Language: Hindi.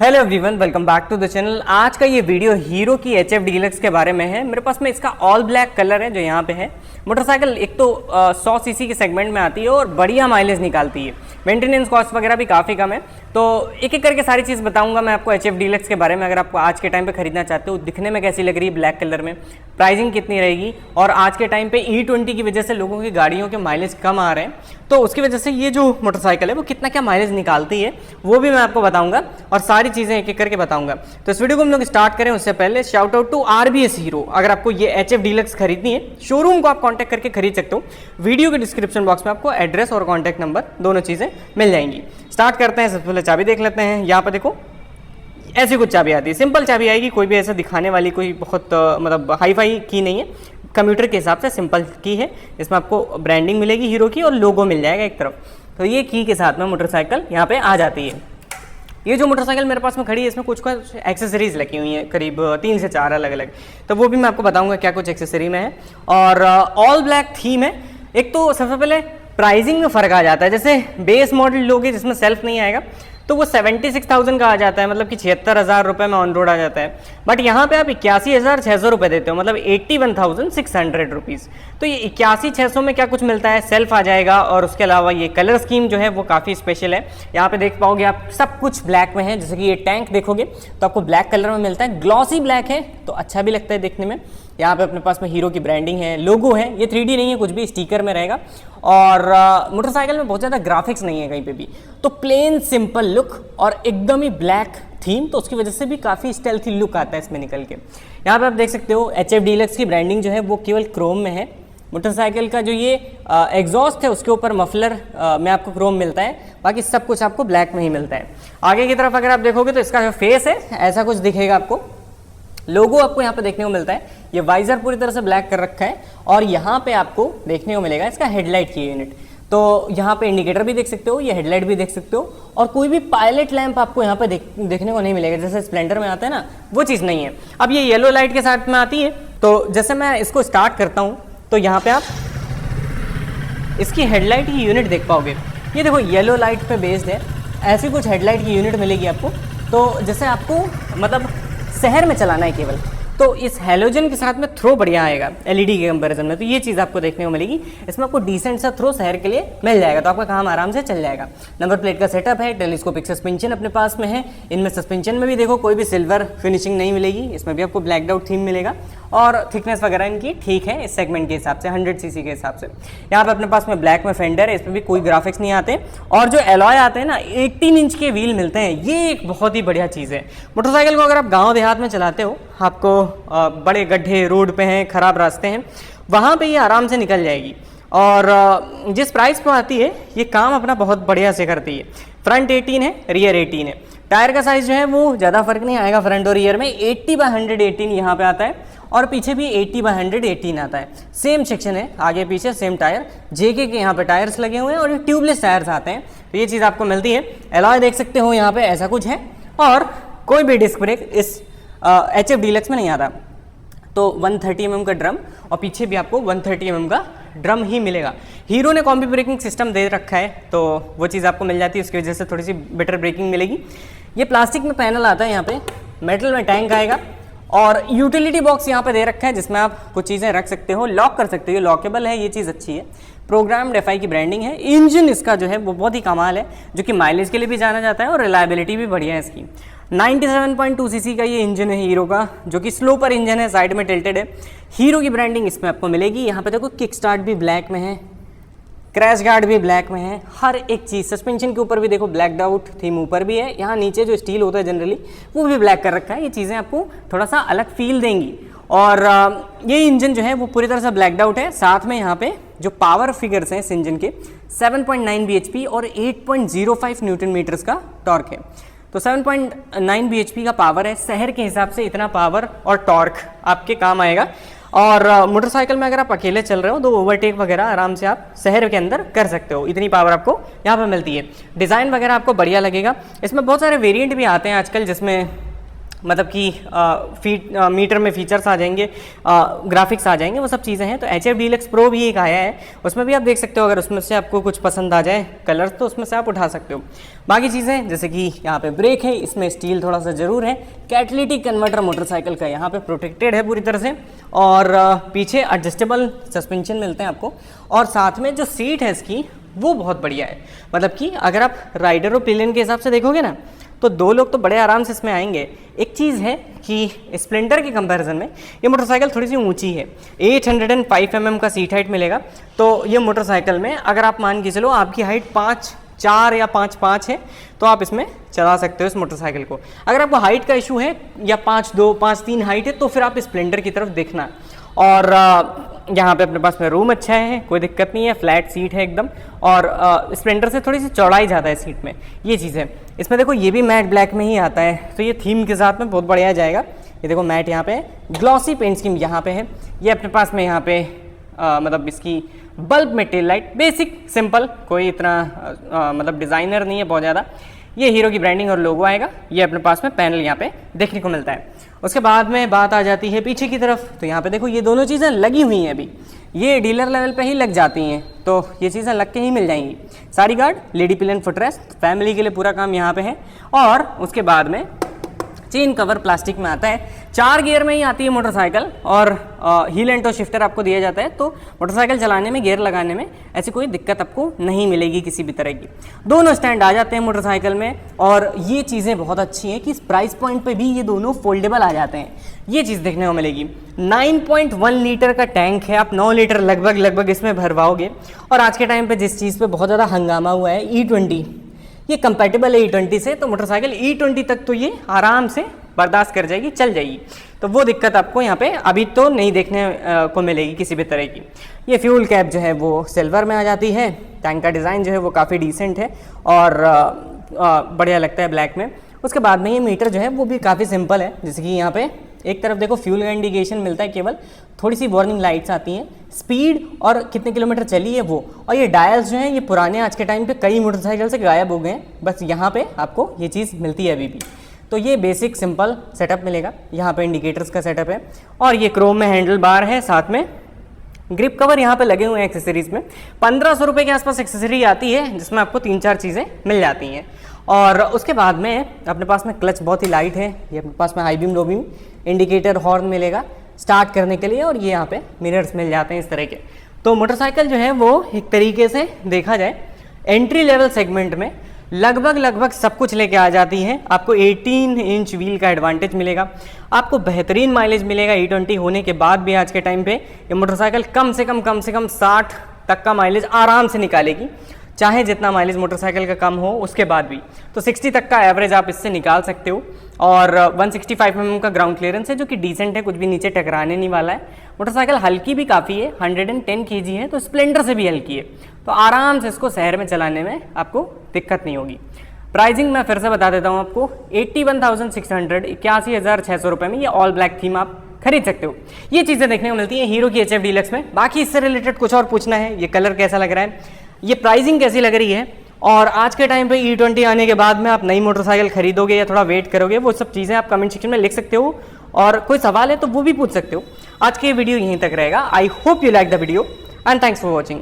Hello everyone, welcome back to the channel. आज का ये वीडियो हीरो की HF डीलक्स के बारे में है। मेरे पास में इसका ऑल ब्लैक कलर है जो यहाँ पे है। मोटरसाइकिल एक तो 100 सीसी के सेगमेंट में आती है और बढ़िया माइलेज निकालती है। मेंटेनेंस कॉस्ट वगैरह भी काफ़ी कम है। तो एक एक करके सारी चीज़ बताऊंगा मैं आपको HF डीलक्स के बारे में। अगर आपको आज के टाइम पे खरीदना चाहते हो, दिखने में कैसी लग रही है ब्लैक कलर में, प्राइसिंग कितनी रहेगी, और आज के टाइम पे E20 की वजह से लोगों की गाड़ियों के माइलेज कम आ रहे हैं, तो उसकी वजह से ये जो मोटरसाइकिल है वो कितना क्या माइलेज निकालती है वो भी मैं आपको बताऊंगा और सारी चीज़ें एक एक करके बताऊंगा। तो इस वीडियो को हम लोग स्टार्ट करें उससे पहले shout out to RBS Hero. अगर आपको ये HF डीलक्स खरीदनी है, शोरूम को आप कॉन्टैक्ट करके खरीद सकते हो। वीडियो के डिस्क्रिप्शन बॉक्स में आपको एड्रेस और कॉन्टैक्ट नंबर दोनों चीज़ें मिल जाएंगी। स्टार्ट करते हैं। सबसे पहले चाबी देख लेते हैं। यहाँ पर देखो ऐसी कुछ चाबी आती है, सिंपल चाबी आएगी, कोई भी ऐसा दिखाने वाली कोई बहुत मतलब हाई फाई की नहीं है, कंप्यूटर के हिसाब से सिंपल की है। इसमें आपको ब्रांडिंग मिलेगी हीरो की और लोगो मिल जाएगा एक तरफ। तो ये की के साथ में मोटरसाइकिल यहाँ पे आ जाती है। ये जो मोटरसाइकिल मेरे पास में खड़ी है, इसमें कुछ एक्सेसरीज लगी हुई हैं, करीब 3 से 4 अलग अलग, तो वो भी मैं आपको बताऊंगा क्या कुछ एक्सेसरी में है। और ऑल ब्लैक थीम है। एक तो सबसे पहले प्राइसिंग में फ़र्क आ जाता है। जैसे बेस मॉडल लोगे जिसमें सेल्फ नहीं आएगा तो वो 76,000 का आ जाता है, मतलब कि 76,000 रुपये में ऑन रोड आ जाता है। बट यहाँ पे आप 81,600 रुपये देते हो, मतलब 81,600 रुपीज़। तो ये 81,600 में क्या कुछ मिलता है, सेल्फ आ जाएगा और उसके अलावा ये कलर स्कीम जो है वो काफ़ी स्पेशल है। यहाँ पे देख पाओगे आप सब कुछ ब्लैक में है। जैसे कि ये टैंक देखोगे तो आपको ब्लैक कलर में मिलता है, ग्लॉसी ब्लैक है तो अच्छा भी लगता है देखने में। यहाँ पे अपने पास में हीरो की ब्रांडिंग है, लोगो है, ये 3D नहीं है, कुछ भी स्टिकर में रहेगा। और मोटरसाइकिल में बहुत ज़्यादा ग्राफिक्स नहीं है कहीं पे भी, तो प्लेन सिंपल लुक और एकदम ही ब्लैक थीम, तो उसकी वजह से भी काफ़ी स्टेल्थी लुक आता है इसमें निकल के। यहाँ पे आप देख सकते हो HF डीलक्स की ब्रांडिंग जो है वो केवल क्रोम में है। मोटरसाइकिल का जो ये एग्जॉस्ट है उसके ऊपर मफलर में आपको क्रोम मिलता है, बाकी सब कुछ आपको ब्लैक में ही मिलता है। आगे की तरफ अगर आप देखोगे तो इसका जो फेस है ऐसा कुछ दिखेगा आपको। लोगो आपको यहाँ पे देखने को मिलता है। ये वाइजर पूरी तरह से ब्लैक कर रखा है और यहाँ पे आपको देखने को मिलेगा इसका हेडलाइट की यूनिट। तो यहाँ पे इंडिकेटर भी देख सकते हो, ये हेडलाइट भी देख सकते हो, और कोई भी पायलट लैंप आपको यहाँ पे देखने को नहीं मिलेगा, जैसे स्प्लेंडर में आता है ना, वो चीज़ नहीं है। अब ये येलो लाइट के साथ में आती है। तो जैसे मैं इसको स्टार्ट करता हूँ तो यहाँ पे आप इसकी हेडलाइट की यूनिट देख पाओगे। ये देखो येलो लाइट पे बेस्ड है, ऐसी कुछ हेडलाइट की यूनिट मिलेगी आपको। तो जैसे आपको मतलब शहर में चलाना है केवल, तो इस हेलोजन के साथ में थ्रो बढ़िया आएगा LED के कंपैरिजन में, तो ये चीज़ आपको देखने को मिलेगी। इसमें आपको डिसेंट सा थ्रो शहर के लिए मिल जाएगा, तो आपका काम आराम से चल जाएगा। नंबर प्लेट का सेटअप है, टेलीस्कोपिक सस्पेंशन अपने पास में है। इनमें सस्पेंशन में भी देखो कोई भी सिल्वर फिनिशिंग नहीं मिलेगी, इसमें भी आपको ब्लैक आउट थीम मिलेगा। और थिकनेस वगैरह इनकी ठीक है इस सेगमेंट के हिसाब से, 100 सीसी के हिसाब से। यहाँ पे अपने पास में ब्लैक में फेंडर है, इसमें भी कोई ग्राफिक्स नहीं आते। और जो एलॉय आते हैं ना, 18 इंच के व्हील मिलते हैं, ये एक बहुत ही बढ़िया चीज़ है। मोटरसाइकिल को अगर आप गाँव देहात में चलाते हो, आपको बड़े गड्ढे रोड पे हैं, ख़राब रास्ते हैं, वहाँ पे ये आराम से निकल जाएगी। और जिस प्राइस पे आती है ये काम अपना बहुत बढ़िया से करती है। फ्रंट 18 है, रियर 18 है। टायर का साइज़ जो है वो ज़्यादा फर्क नहीं आएगा फ्रंट और रियर में। 80/118 यहाँ पे आता है और पीछे भी 80/118 आता है। सेम सेक्शन है, आगे पीछे सेम टायर। JK के यहाँ पे टायर्स लगे हुए हैं और ये ट्यूबलेस टायर्स आते हैं, तो ये चीज़ आपको मिलती है। एलॉय देख सकते हो यहाँ पे ऐसा कुछ है, और कोई भी डिस्क ब्रेक इस HF डीलक्स में नहीं आता। तो 130 mm का ड्रम और पीछे भी आपको 130 mm का ड्रम ही मिलेगा। हीरो ने कॉम्बी ब्रेकिंग सिस्टम दे रखा है, तो वो चीज़ आपको मिल जाती है, उसकी वजह से थोड़ी सी बेटर ब्रेकिंग मिलेगी। ये प्लास्टिक में पैनल आता है, यहाँ पे मेटल में टैंक आएगा और यूटिलिटी बॉक्स यहाँ पे दे रखा है जिसमें आप कुछ चीज़ें रख सकते हो, लॉक कर सकते हो, लॉकेबल है, ये चीज़ अच्छी है। प्रोग्राम्ड FI की ब्रांडिंग है। इंजन इसका जो है वो बहुत ही कमाल है, जो कि माइलेज के लिए भी जाना जाता है और रिलायबिलिटी भी बढ़िया है इसकी। 97.2 सीसी का ये इंजन है हीरो का, जो कि स्लो पर इंजन है, साइड में टिल्टेड है। हीरो की ब्रांडिंग इसमें आपको मिलेगी। यहाँ पे देखो किक स्टार्ट भी ब्लैक में है, क्रैश गार्ड भी ब्लैक में है, हर एक चीज़। सस्पेंशन के ऊपर भी देखो ब्लैक आउट थीम ऊपर भी है। यहाँ नीचे जो स्टील होता है जनरली वो भी ब्लैक कर रखा है। ये चीज़ें आपको थोड़ा सा अलग फील देंगी। और ये इंजन जो है वो पूरी तरह से ब्लैक आउट है। साथ में यहाँ पे जो पावर फिगर्स हैं इस इंजन के 7.9 bhp और 8.05 न्यूटन मीटर्स का टॉर्क है। तो 7.9 bhp का पावर है, शहर के हिसाब से इतना पावर और टॉर्क आपके काम आएगा। और मोटरसाइकिल में अगर आप अकेले चल रहे हो तो ओवरटेक वगैरह आराम से आप शहर के अंदर कर सकते हो, इतनी पावर आपको यहाँ पे मिलती है। डिज़ाइन वगैरह आपको बढ़िया लगेगा। इसमें बहुत सारे वेरिएंट भी आते हैं आजकल, जिसमें मतलब कि मीटर में फीचर्स आ जाएंगे, ग्राफिक्स आ जाएंगे, वो सब चीज़ें हैं। तो HF डीलक्स प्रो भी एक आया है, उसमें भी आप देख सकते हो, अगर उसमें से आपको कुछ पसंद आ जाए कलर्स तो उसमें से आप उठा सकते हो। बाकी चीज़ें जैसे कि यहाँ पे ब्रेक है, इसमें स्टील थोड़ा सा ज़रूर है, कैटलिटिक कन्वर्टर मोटरसाइकिल का यहाँ पे प्रोटेक्टेड है पूरी तरह से, और पीछे एडजस्टेबल सस्पेंशन मिलते हैं आपको, और साथ में जो सीट है इसकी वो बहुत बढ़िया है। मतलब कि अगर आप राइडर और पिलियन के हिसाब से देखोगे ना तो 2 लोग तो बड़े आराम से इसमें आएंगे। एक चीज़ है कि स्प्लेंडर के कंपैरिजन में ये मोटरसाइकिल थोड़ी सी ऊंची है, 805 mm का सीट हाइट मिलेगा। तो ये मोटरसाइकिल में अगर आप मान के चलो आपकी हाइट 5'4" या 5'5" है तो आप इसमें चला सकते हो इस मोटरसाइकिल को। अगर आपको हाइट का इशू है या 5'2", 5'3" हाइट है तो फिर आप स्प्लेंडर की तरफ देखना। और यहाँ पे अपने पास में रूम अच्छा है, कोई दिक्कत नहीं है, फ्लैट सीट है एकदम, और स्प्लेंडर से थोड़ी सी चौड़ाई ज़्यादा है सीट में, ये चीज़ है। इसमें देखो ये भी मैट ब्लैक में ही आता है, तो ये थीम के साथ में बहुत बढ़िया जाएगा। ये देखो मैट यहाँ पे ग्लॉसी पेंट स्कीम यहाँ पे है। ये अपने पास में यहाँ पे मतलब इसकी बल्ब में टेल लाइट, बेसिक सिंपल, कोई इतना मतलब डिज़ाइनर नहीं है बहुत ज़्यादा। ये हीरो की ब्रांडिंग और लोगो आएगा। ये अपने पास में पैनल यहाँ पे देखने को मिलता है। उसके बाद में बात आ जाती है पीछे की तरफ, तो यहाँ पे देखो ये दोनों चीज़ें लगी हुई हैं, अभी ये डीलर लेवल पे ही लग जाती हैं, तो ये चीज़ें लग के ही मिल जाएंगी। सारी guard, lady pillion footrest, family के लिए पूरा काम यहाँ पे है। और उसके बाद में चेन कवर प्लास्टिक में आता है, 4 गियर में ही आती है मोटरसाइकिल, और हील एंड टो शिफ्टर आपको दिया जाता है, तो मोटरसाइकिल चलाने में, गियर लगाने में ऐसी कोई दिक्कत आपको नहीं मिलेगी किसी भी तरह की। दोनों स्टैंड आ जाते हैं मोटरसाइकिल में, और ये चीज़ें बहुत अच्छी हैं कि इस प्राइस पॉइंट पे भी ये दोनों फोल्डेबल आ जाते हैं, ये चीज़ देखने को मिलेगी। 9.1 लीटर का टैंक है, आप 9 लीटर लगभग इसमें भरवाओगे। और आज के टाइम पर जिस चीज़ पर बहुत ज़्यादा हंगामा हुआ है, E20, ये कंपैटिबल है E20 से, तो मोटरसाइकिल E20 तक तो ये आराम से बर्दाश्त कर जाएगी, चल जाएगी। तो वो दिक्कत आपको यहाँ पे अभी तो नहीं देखने को मिलेगी किसी भी तरह की। ये फ्यूल कैप जो है वो सिल्वर में आ जाती है, टैंक का डिज़ाइन जो है वो काफ़ी डिसेंट है और बढ़िया लगता है ब्लैक में। उसके बाद में ये मीटर जो है वो भी काफ़ी सिंपल है, जैसे कि यहाँ पे एक तरफ देखो फ्यूल का इंडिकेशन मिलता है, केवल थोड़ी सी वार्निंग लाइट्स आती हैं, स्पीड और कितने किलोमीटर चली है वो। और ये डायल्स जो हैं ये पुराने आज के टाइम पे कई मोटरसाइकिल से गायब हो गए हैं, बस यहाँ पे आपको ये चीज़ मिलती है अभी भी। तो ये बेसिक सिंपल सेटअप मिलेगा। यहाँ पे इंडिकेटर्स का सेटअप है, और ये क्रोम में हैंडल बार है, साथ में ग्रिप कवर यहाँ पे लगे हुए हैं एक्सेसरीज में। 1500 रुपये के आसपास एक्सेसरी आती है, जिसमें आपको 3-4 चीज़ें मिल जाती हैं। और उसके बाद में अपने पास में क्लच बहुत ही लाइट है, ये अपने पास में high beam, low beam, indicator, horn मिलेगा स्टार्ट करने के लिए, और ये यहाँ पे मिरर्स मिल जाते हैं इस तरह के। तो मोटरसाइकिल जो है वो एक तरीके से देखा जाए एंट्री लेवल सेगमेंट में लगभग सब कुछ लेके आ जाती है। आपको 18 इंच व्हील का एडवांटेज मिलेगा, आपको बेहतरीन माइलेज मिलेगा। E20 होने के बाद भी आज के टाइम पे ये मोटरसाइकिल कम से कम 60 तक का माइलेज आराम से निकालेगी, चाहे जितना माइलेज मोटरसाइकिल का कम हो उसके बाद भी। तो 60 तक का एवरेज आप इससे निकाल सकते हो। और 165 mm का ग्राउंड क्लियरेंस है, जो कि डिसेंट है, कुछ भी नीचे टकराने नहीं वाला है। मोटरसाइकिल हल्की भी काफ़ी है, 110 kg है, तो स्प्लेंडर से भी हल्की है, तो आराम से इसको शहर में चलाने में आपको दिक्कत नहीं होगी। प्राइसिंग मैं फिर से बता देता हूँ आपको, 81,600, 81,600 रुपये में ये ऑल ब्लैक थीम आप खरीद सकते हो। ये चीज़ें देखने को मिलती हैं हीरो की HF डीलक्स में। बाकी इससे रिलेटेड कुछ और पूछना है, ये कलर कैसा लग रहा है, ये प्राइसिंग कैसी लग रही है, और आज के टाइम पे E20 आने के बाद में आप नई मोटरसाइकिल खरीदोगे या थोड़ा वेट करोगे, वो सब चीज़ें आप कमेंट सेक्शन में लिख सकते हो, और कोई सवाल है तो वो भी पूछ सकते हो। आज के वीडियो यहीं तक रहेगा। I hope you like the video and thanks for watching.